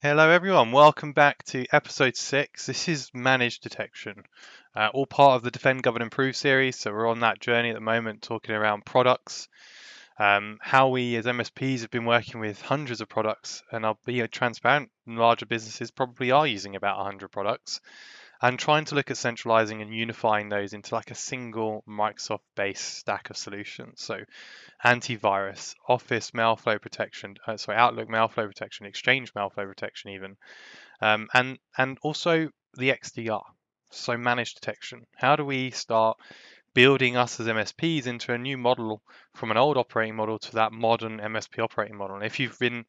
Hello, everyone. Welcome back to episode 6. This is managed detection, all part of the Defend, Govern, Improve series. So, we're on that journey at the moment, talking around products, how we as MSPs have been working with hundreds of products. And I'll be transparent, larger businesses probably are using about 100 products, and trying to look at centralizing and unifying those into like a single Microsoft based stack of solutions. So, antivirus, Office mailflow protection, Outlook mailflow protection, Exchange mailflow protection, even, and also the XDR. So managed detection. How do we start building us as MSPs into a new model from an old operating model to that modern MSP operating model? And if you've been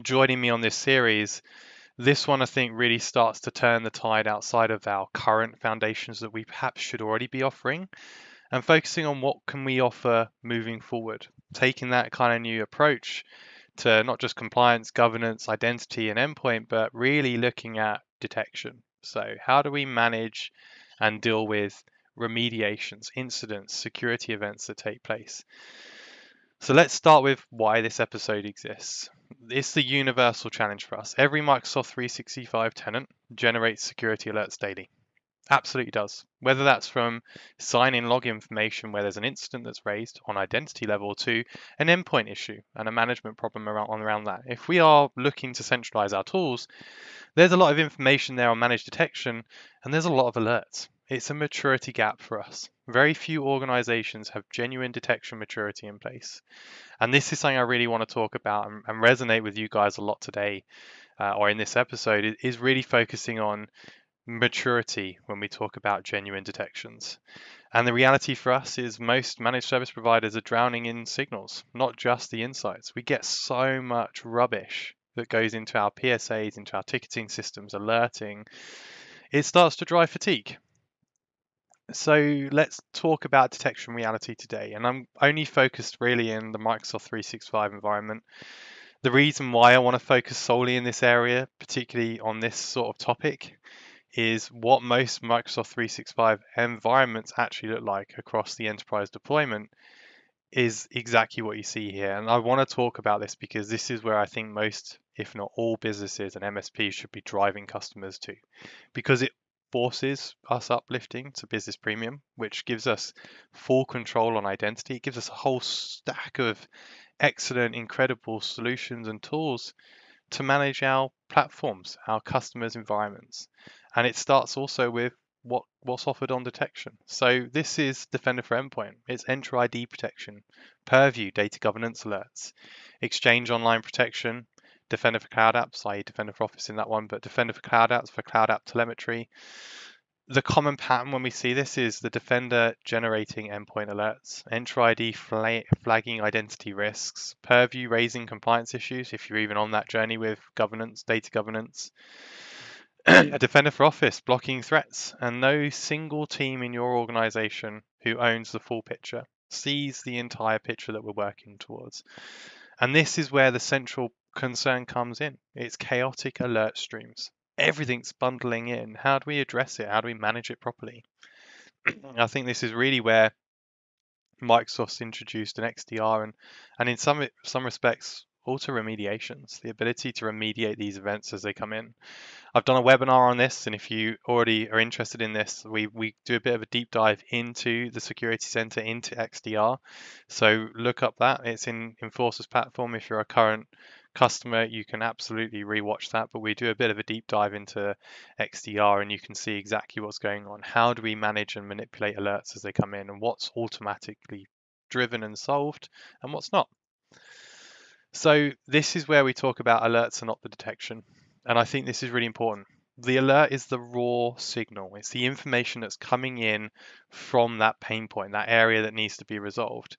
joining me on this series, this one I think really starts to turn the tide outside of our current foundations that we perhaps should already be offering and focusing on what can we offer moving forward, taking that kind of new approach to not just compliance, governance, identity, and endpoint, but really looking at detection. So, how do we manage and deal with remediations, incidents, security events that take place? So, let's start with why this episode exists. It's the universal challenge for us. Every Microsoft 365 tenant generates security alerts daily. Absolutely does. Whether that's from sign-in log information where there's an incident that's raised on identity level to an endpoint issue and a management problem around that. If we are looking to centralize our tools, there's a lot of information there on managed detection and there's a lot of alerts. It's a maturity gap for us. Very few organizations have genuine detection maturity in place. And this is something I really want to talk about and resonate with you guys a lot today, or in this episode, is really focusing on maturity when we talk about genuine detections. And the reality for us is most managed service providers are drowning in signals, not just the insights. We get so much rubbish that goes into our PSAs, into our ticketing systems, alerting. It starts to drive fatigue. So let's talk about detection reality today. And I'm only focused really in the Microsoft 365 environment. The reason why I want to focus solely in this area, particularly on this sort of topic, is what most Microsoft 365 environments actually look like across the enterprise deployment is exactly what you see here. And I want to talk about this because this is where I think most, if not all, businesses and MSPs should be driving customers to, because it forces us uplifting to business premium, which gives us full control on identity. It gives us a whole stack of excellent, incredible solutions and tools to manage our platforms, our customers' environments. And it starts also with what's offered on detection. So this is Defender for Endpoint. It's Enter ID protection, Purview data governance alerts, Exchange online protection, Defender for Cloud Apps, i.e. Defender for Office in that one, but Defender for Cloud Apps for Cloud App Telemetry. The common pattern when we see this is the Defender generating endpoint alerts, Enter ID flagging identity risks, Purview raising compliance issues if you're even on that journey with governance, data governance, a Defender for Office blocking threats, and no single team in your organization who owns the full picture sees the entire picture that we're working towards. And this is where the central concern comes in. It's chaotic alert streams. Everything's bundling in. How do we address it? How do we manage it properly? I think this is really where Microsoft's introduced an XDR and in some respects auto remediations, the ability to remediate these events as they come in. I've done a webinar on this, and if you already are interested in this, we do a bit of a deep dive into the security center, into XDR. So look up that. It's in Enforcer's platform. If you're a current customer, you can absolutely rewatch that. But we do a bit of a deep dive into XDR, and you can see exactly what's going on. How do we manage and manipulate alerts as they come in, and what's automatically driven and solved, and what's not. So this is where we talk about alerts and not the detection. And I think this is really important. The alert is the raw signal. It's the information that's coming in from that pain point, that area that needs to be resolved.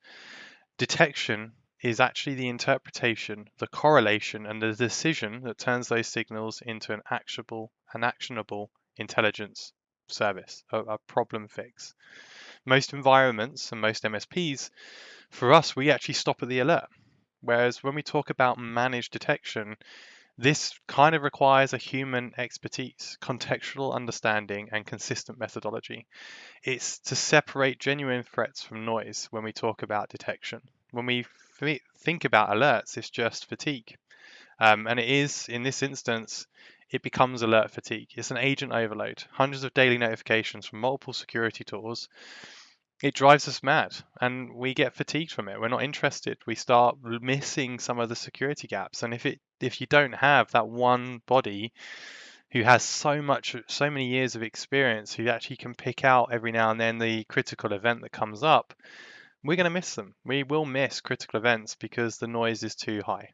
Detection is actually the interpretation, the correlation, and the decision that turns those signals into an actionable intelligence service, a problem fix. Most environments and most MSPs, for us, we actually stop at the alert. Whereas when we talk about managed detection, this kind of requires a human expertise, contextual understanding, and consistent methodology. It's to separate genuine threats from noise when we talk about detection. When we think about alerts, it's just fatigue. And it is, in this instance, it becomes alert fatigue. It's an agent overload. Hundreds of daily notifications from multiple security tools. It drives us mad and we get fatigued from it. We're not interested. We start missing some of the security gaps. And if you don't have that one body who has so many years of experience, who actually can pick out every now and then the critical event that comes up, we're going to miss them. We will miss critical events because the noise is too high.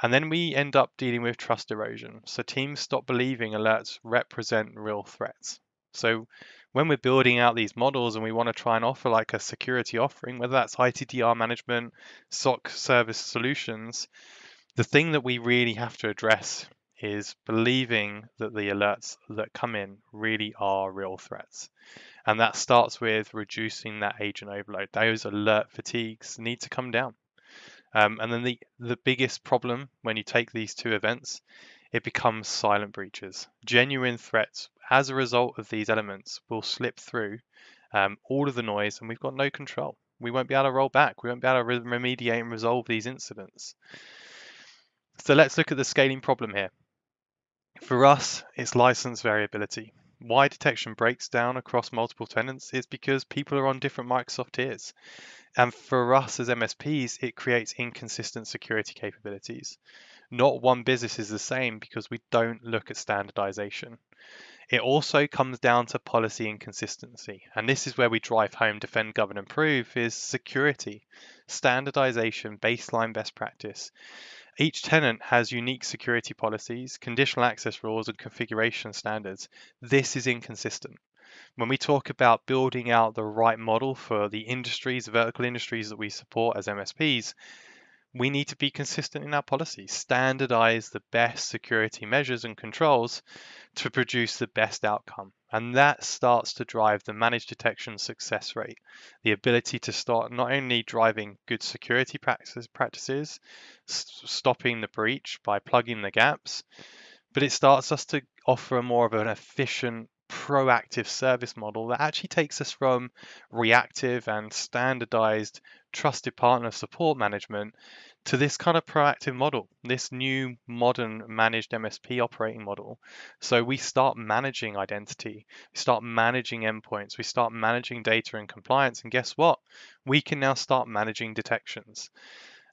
And then we end up dealing with trust erosion. So teams stop believing alerts represent real threats. So when we're building out these models and we want to try and offer like a security offering, whether that's ITDR management, SOC service solutions, the thing that we really have to address is believing that the alerts that come in really are real threats. And that starts with reducing that agent overload. Those alert fatigues need to come down. And then the biggest problem when you take these two events, it becomes silent breaches. Genuine threats as a result of these elements will slip through all of the noise and we've got no control. We won't be able to roll back. We won't be able to remediate and resolve these incidents. So let's look at the scaling problem here. For us, it's license variability. Why detection breaks down across multiple tenants is because people are on different Microsoft tiers. And for us as MSPs, it creates inconsistent security capabilities. Not one business is the same because we don't look at standardization. It also comes down to policy inconsistency. And this is where we drive home defend, govern, improve is security, standardization, baseline best practice. Each tenant has unique security policies, conditional access rules, and configuration standards. This is inconsistent. When we talk about building out the right model for the industries, vertical industries that we support as MSPs, we need to be consistent in our policies, standardize the best security measures and controls to produce the best outcome. And that starts to drive the managed detection success rate, the ability to start not only driving good security practices, stopping the breach by plugging the gaps, but it starts us to offer a more of an efficient, proactive service model that actually takes us from reactive and standardized trusted partner support management to this kind of proactive model, this new modern managed MSP operating model. So we start managing identity, we start managing endpoints, we start managing data and compliance, and guess what? We can now start managing detections.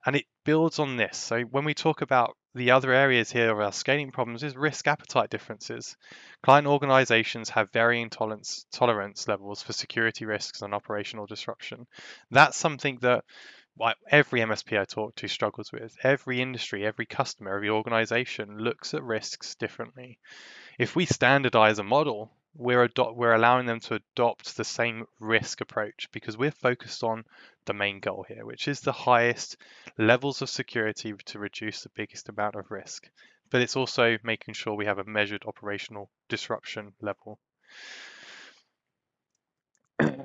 And it builds on this. So when we talk about the other areas here of our scaling problems is risk appetite differences. Client organizations have varying tolerance levels for security risks and operational disruption. That's something that every MSP I talk to struggles with. Every industry, every customer, every organization looks at risks differently. If we standardize a model, we're allowing them to adopt the same risk approach because we're focused on the main goal here, which is the highest levels of security to reduce the biggest amount of risk. But it's also making sure we have a measured operational disruption level.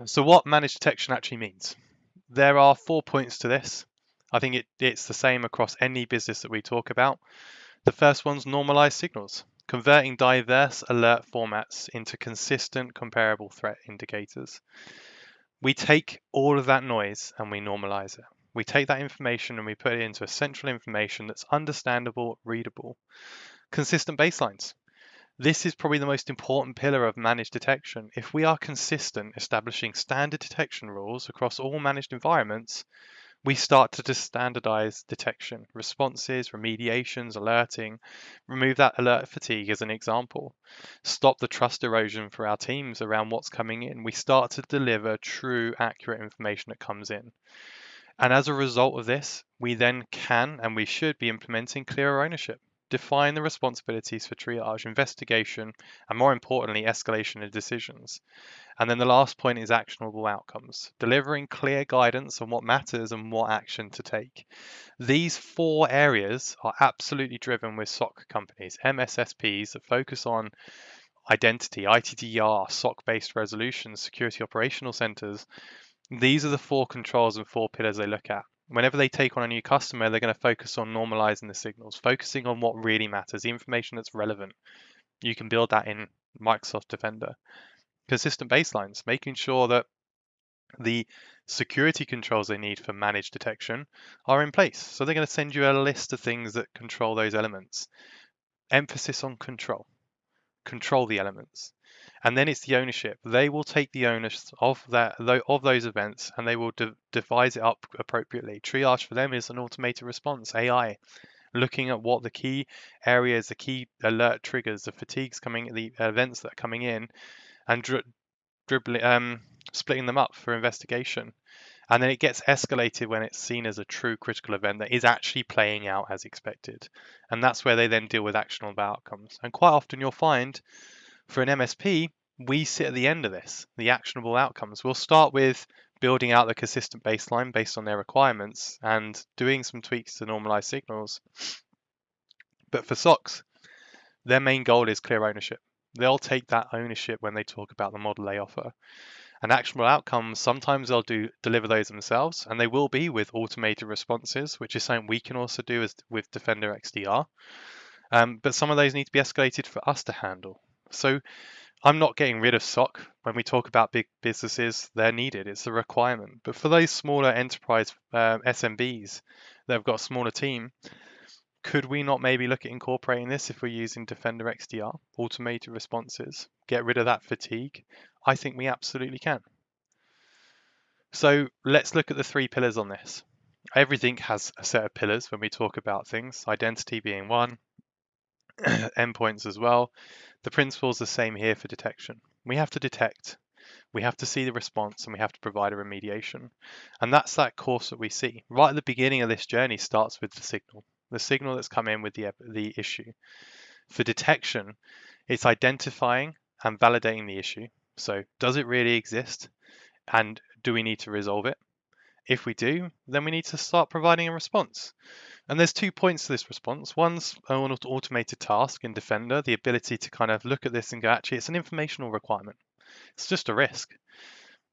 So what managed detection actually means? There are 4 points to this. I think it's the same across any business that we talk about. The first one's normalized signals, converting diverse alert formats into consistent comparable threat indicators. We take all of that noise and we normalize it. We take that information and we put it into a central information that's understandable, readable. Consistent baselines. This is probably the most important pillar of managed detection. If we are consistent establishing standard detection rules across all managed environments, we start to just standardize detection, responses, remediations, alerting, remove that alert fatigue as an example, stop the trust erosion for our teams around what's coming in. We start to deliver true, accurate information that comes in. And as a result of this, we then can and we should be implementing clearer ownership. Define the responsibilities for triage, investigation, and more importantly, escalation of decisions. And then the last point is actionable outcomes, delivering clear guidance on what matters and what action to take. These 4 areas are absolutely driven with SOC companies, MSSPs that focus on identity, ITDR, SOC-based resolutions, security operational centers. These are the 4 controls and 4 pillars they look at. Whenever they take on a new customer, they're going to focus on normalizing the signals, focusing on what really matters, the information that's relevant. You can build that in Microsoft Defender. Consistent baselines, making sure that the security controls they need for managed detection are in place. So they're going to send you a list of things that control those elements. Emphasis on control the elements. And then it's the ownership. They will take the onus of those events, and they will devise it up appropriately. Triage for them is an automated response, AI, looking at what the key areas, the key alert triggers, the fatigues coming, the events that are coming in, and splitting them up for investigation. And then it gets escalated when it's seen as a true critical event that is actually playing out as expected. And that's where they then deal with actionable outcomes. And quite often you'll find for an MSP, we sit at the end of this, the actionable outcomes. We'll start with building out the consistent baseline based on their requirements and doing some tweaks to normalize signals. But for SOCs, their main goal is clear ownership. They'll take that ownership when they talk about the model they offer. And actionable outcomes, sometimes they'll deliver those themselves, and they will be with automated responses, which is something we can also do with Defender XDR. But some of those need to be escalated for us to handle. So I'm not getting rid of SOC. When we talk about big businesses, they're needed. It's a requirement. But for those smaller enterprise SMBs that have got a smaller team, could we not maybe look at incorporating this if we're using Defender XDR, automated responses, get rid of that fatigue? I think we absolutely can. So let's look at the 3 pillars on this. Everything has a set of pillars when we talk about things, identity being one, endpoints as well. The principle's the same here for detection. We have to detect, we have to see the response, and we have to provide a remediation. And that's that course that we see. Right at the beginning of this journey starts with the signal that's come in with the issue. For detection, it's identifying and validating the issue. So does it really exist? And do we need to resolve it? If we do, then we need to start providing a response. And there's 2 points to this response. One's an automated task in Defender, the ability to kind of look at this and go, actually, it's an informational requirement. It's just a risk.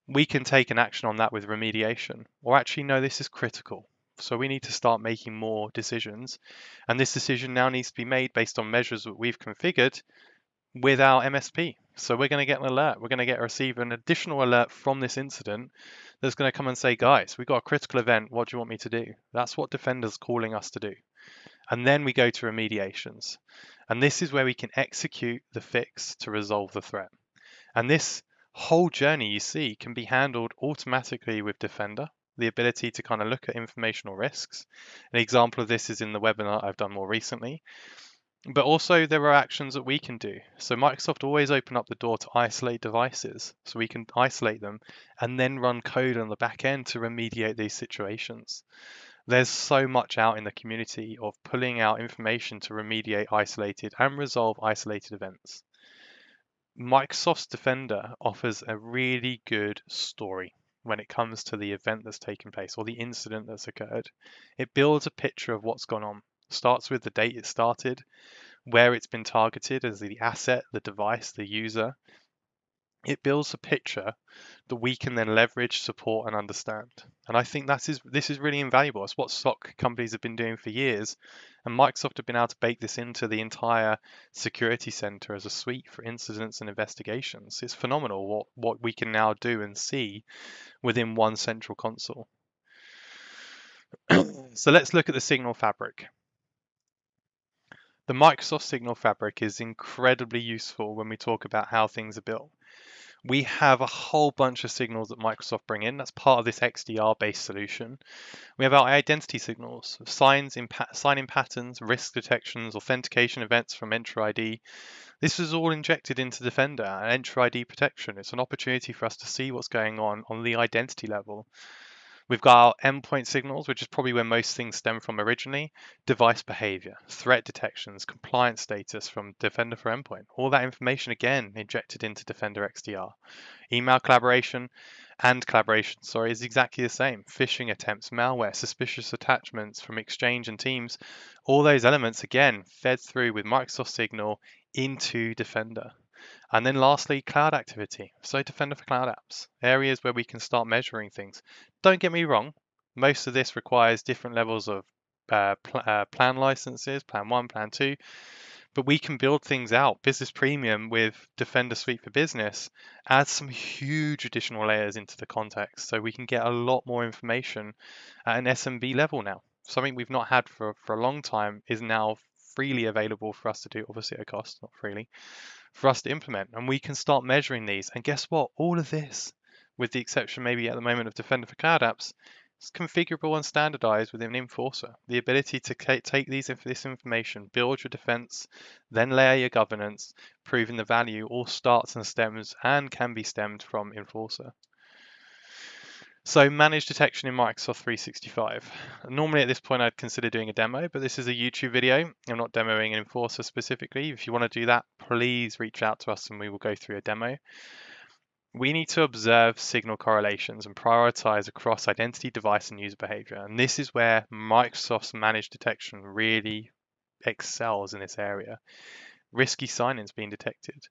We can take an action on that with remediation, or actually, no, this is critical. So we need to start making more decisions. And this decision now needs to be made based on measures that we've configured with our MSP. So we're going to get an alert. We're going to receive an additional alert from this incident that's going to come and say, guys, we've got a critical event. What do you want me to do? That's what Defender's calling us to do. And then we go to remediations. And this is where we can execute the fix to resolve the threat. And this whole journey you see can be handled automatically with Defender, the ability to kind of look at informational risks. An example of this is in the webinar I've done more recently. But also there are actions that we can do. So Microsoft always open up the door to isolate devices. So we can isolate them and then run code on the back end to remediate these situations. There's so much out in the community of pulling out information to remediate isolated and resolve isolated events. Microsoft's Defender offers a really good story when it comes to the event that's taken place or the incident that's occurred. It builds a picture of what's gone on. Starts with the date it started, where it's been targeted as the asset, the device, the user. It builds a picture that we can then leverage, support, and understand. And I think this is really invaluable. It's what SOC companies have been doing for years. And Microsoft have been able to bake this into the entire security center as a suite for incidents and investigations. It's phenomenal what we can now do and see within one central console. So let's look at the signal fabric. The Microsoft Signal Fabric is incredibly useful when we talk about how things are built. We have a whole bunch of signals that Microsoft bring in. That's part of this XDR-based solution. We have our identity signals, sign-in patterns, risk detections, authentication events from Entra ID. This is all injected into Defender and Entra ID protection. It's an opportunity for us to see what's going on the identity level. We've got our endpoint signals, which is probably where most things stem from originally, device behavior, threat detections, compliance status from Defender for Endpoint. All that information, again, injected into Defender XDR. Email collaboration is exactly the same. Phishing attempts, malware, suspicious attachments from Exchange and Teams, all those elements, again, fed through with Microsoft Signal into Defender. And then lastly, cloud activity. So Defender for Cloud Apps, areas where we can start measuring things. Don't get me wrong, most of this requires different levels of plan licenses, plan 1, plan 2. But we can build things out. Business Premium with Defender Suite for Business adds some huge additional layers into the context. So we can get a lot more information at an SMB level now. Something we've not had for a long time is now freely available for us to do, obviously at a cost, not freely, for us to implement. And we can start measuring these. And guess what? All of this, with the exception maybe at the moment of Defender for Cloud Apps, it's configurable and standardized within Enforcer. The ability to take this information, build your defense, then layer your governance, proving the value, all starts and stems and can be stemmed from Enforcer. So managed detection in Microsoft 365. Normally at this point I'd consider doing a demo, but this is a YouTube video. I'm not demoing an Enforcer specifically. If you want to do that, please reach out to us and we will go through a demo. We need to observe signal correlations and prioritize across identity, device, and user behavior. And this is where Microsoft's managed detection really excels in this area. Risky sign-ins being detected,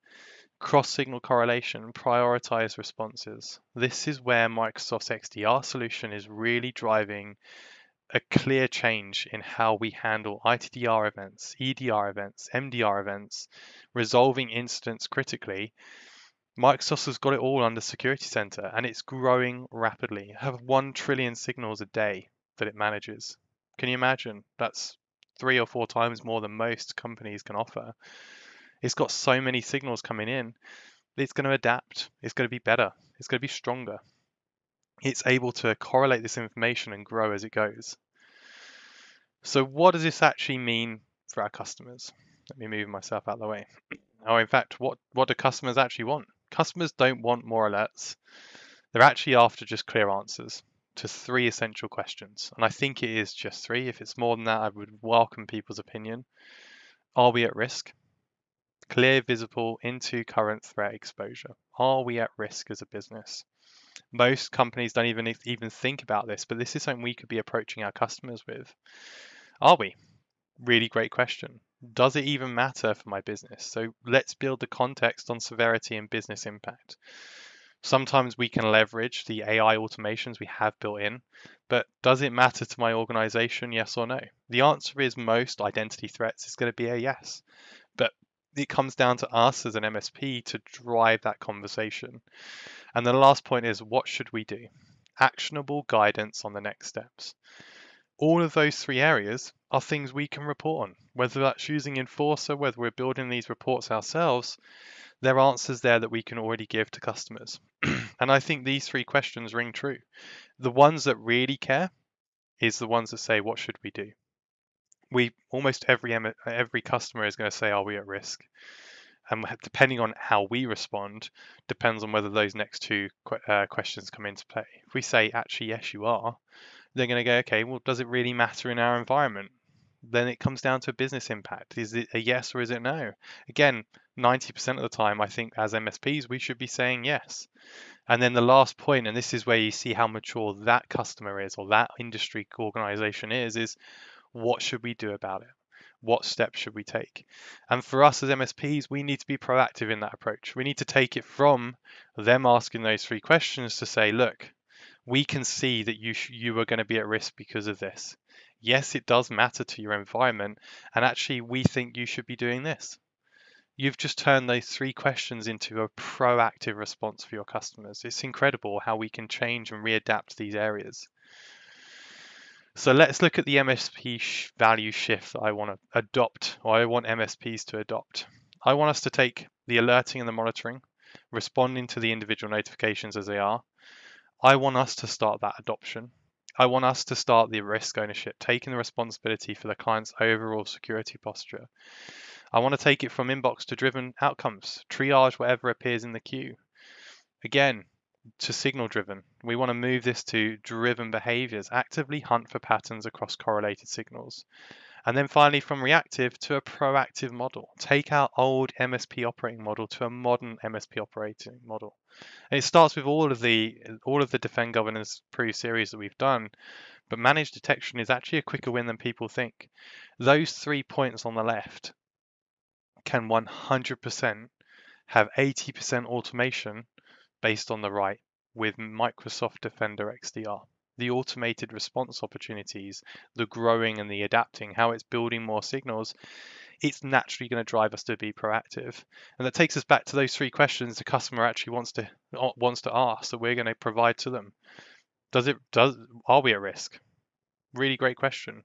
cross-signal correlation, prioritize responses. This is where Microsoft's XDR solution is really driving a clear change in how we handle ITDR events, EDR events, MDR events, resolving incidents critically. Microsoft has got it all under Security Center and it's growing rapidly. I have 1 trillion signals a day that it manages. Can you imagine? That's 3 or 4 times more than most companies can offer. It's got so many signals coming in. It's going to adapt. It's going to be better. It's going to be stronger. It's able to correlate this information and grow as it goes. So what does this actually mean for our customers? Let me move myself out of the way. Or in fact, what do customers actually want? Customers don't want more alerts. They're actually after just clear answers to 3 essential questions. And I think it is just 3. If it's more than that, I would welcome people's opinion. Are we at risk? Clear, visible into current threat exposure. Are we at risk as a business? Most companies don't even think about this, but this is something we could be approaching our customers with. Are we? Really great question. Does it even matter for my business? So let's build the context on severity and business impact. Sometimes we can leverage the AI automations we have built in, but does it matter to my organization, yes or no? The answer is most identity threats is going to be a yes, but it comes down to us as an MSP to drive that conversation. And the last point is, what should we do? Actionable guidance on the next steps. All of those 3 areas are things we can report on, whether that's using Enforcer, whether we're building these reports ourselves. There are answers there that we can already give to customers. And I think these 3 questions ring true. The ones that really care is the ones that say, what should we do? Almost every customer is going to say, are we at risk? And depending on how we respond, depends on whether those next 2 questions come into play. If we say, actually, yes, you are, they're going to go, okay, well, does it really matter in our environment? Then it comes down to business impact. Is it a yes or is it no? Again, 90% of the time, I think as MSPs, we should be saying yes. And then the last point, and this is where you see how mature that customer is or that industry organization is what should we do about it? What steps should we take? And for us as MSPs, we need to be proactive in that approach. We need to take it from them asking those 3 questions to say, look, we can see that you are going to be at risk because of this. Yes, it does matter to your environment, and actually we think you should be doing this. You've just turned those 3 questions into a proactive response for your customers. It's incredible how we can change and readapt these areas. So let's look at the MSP value shift that I want to adopt, or I want MSPs to adopt. I want us to take the alerting and the monitoring, responding to the individual notifications as they are. I want us to start that adoption. I want us to start the risk ownership, taking the responsibility for the client's overall security posture. I want to take it from inbox to driven outcomes, triage whatever appears in the queue. Again, to signal driven. We want to move this to driven behaviors, actively hunt for patterns across correlated signals. And then finally, from reactive to a proactive model. Take our old MSP operating model to a modern MSP operating model. And it starts with all of the Defend Governance Proof series that we've done, but managed detection is actually a quicker win than people think. Those 3 points on the left can 100% have 80% automation based on the right with Microsoft Defender XDR. The automated response opportunities, the growing and the adapting, how it's building more signals. it's naturally going to drive us to be proactive. And that takes us back to those three questions the customer actually wants to ask that we're going to provide to them. Are we at risk? Really great question.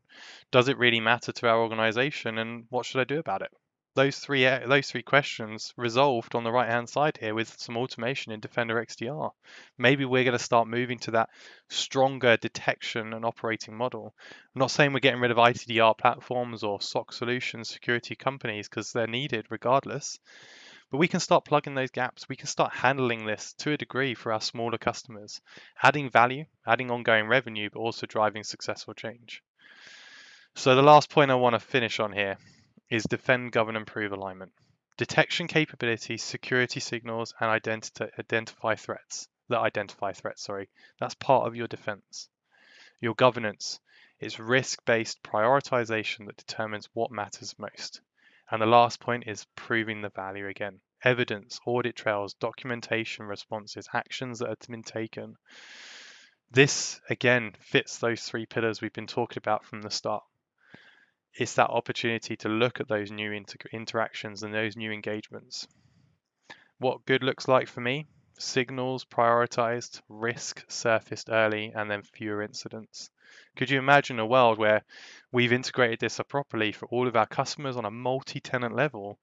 Does it really matter to our organization, and what should I do about it? Those three questions resolved on the right hand side here with some automation in Defender XDR. Maybe we're going to start moving to that stronger detection and operating model. I'm not saying we're getting rid of ITDR platforms or SOC solutions security companies, because they're needed regardless. But we can start plugging those gaps. We can start handling this to a degree for our smaller customers, adding value, adding ongoing revenue, but also driving successful change. So the last point I want to finish on here is defend, govern, improve alignment. Detection capabilities, security signals, and identify threats. That's part of your defense. Your governance is risk-based prioritization that determines what matters most. And the last point is proving the value again. Evidence, audit trails, documentation responses, actions that have been taken. This, again, fits those three pillars we've been talking about from the start. It's that opportunity to look at those new interactions and those new engagements. What good looks like for me? Signals prioritized, risk surfaced early, and then fewer incidents. Could you imagine a world where we've integrated this properly for all of our customers on a multi-tenant level,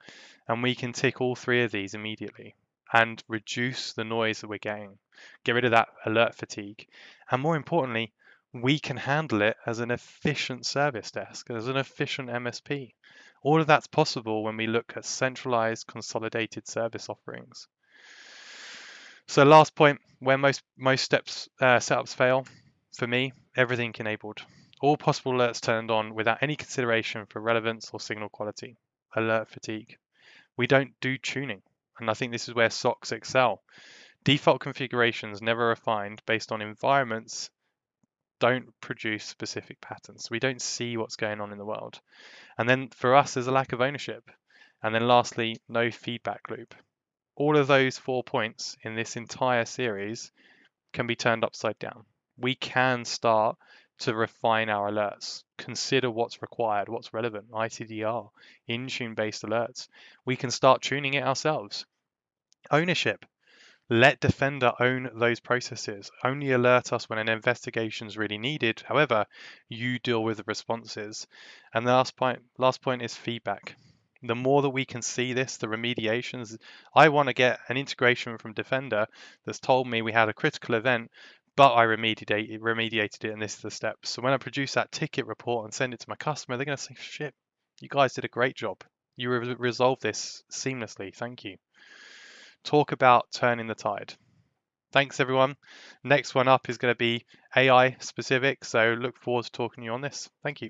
and we can tick all three of these immediately and reduce the noise that we're getting, get rid of that alert fatigue, and more importantly, we can handle it as an efficient service desk, as an efficient MSP. All of that's possible when we look at centralized, consolidated service offerings. So last point, where most setups fail, for me, everything enabled. All possible alerts turned on without any consideration for relevance or signal quality. Alert fatigue. We don't do tuning, and I think this is where SOCs excel. Default configurations never refined based on environments don't produce specific patterns. We don't see what's going on in the world. And then for us, there's a lack of ownership. And then lastly, no feedback loop. All of those 4 points in this entire series can be turned upside down. We can start to refine our alerts, consider what's required, what's relevant, ITDR, in-tune based alerts. We can start tuning it ourselves. Ownership. Let Defender own those processes. Only alert us when an investigation is really needed. However, you deal with the responses. And the last point is feedback. The more that we can see this, the remediations, I want to get an integration from Defender that's told me we had a critical event, but I remediated it and this is the steps. So when I produce that ticket report and send it to my customer, they're going to say, shit, you guys did a great job. You resolved this seamlessly. Thank you. Talk about turning the tide. Thanks, everyone. Next one up is going to be AI specific, so look forward to talking to you on this. Thank you.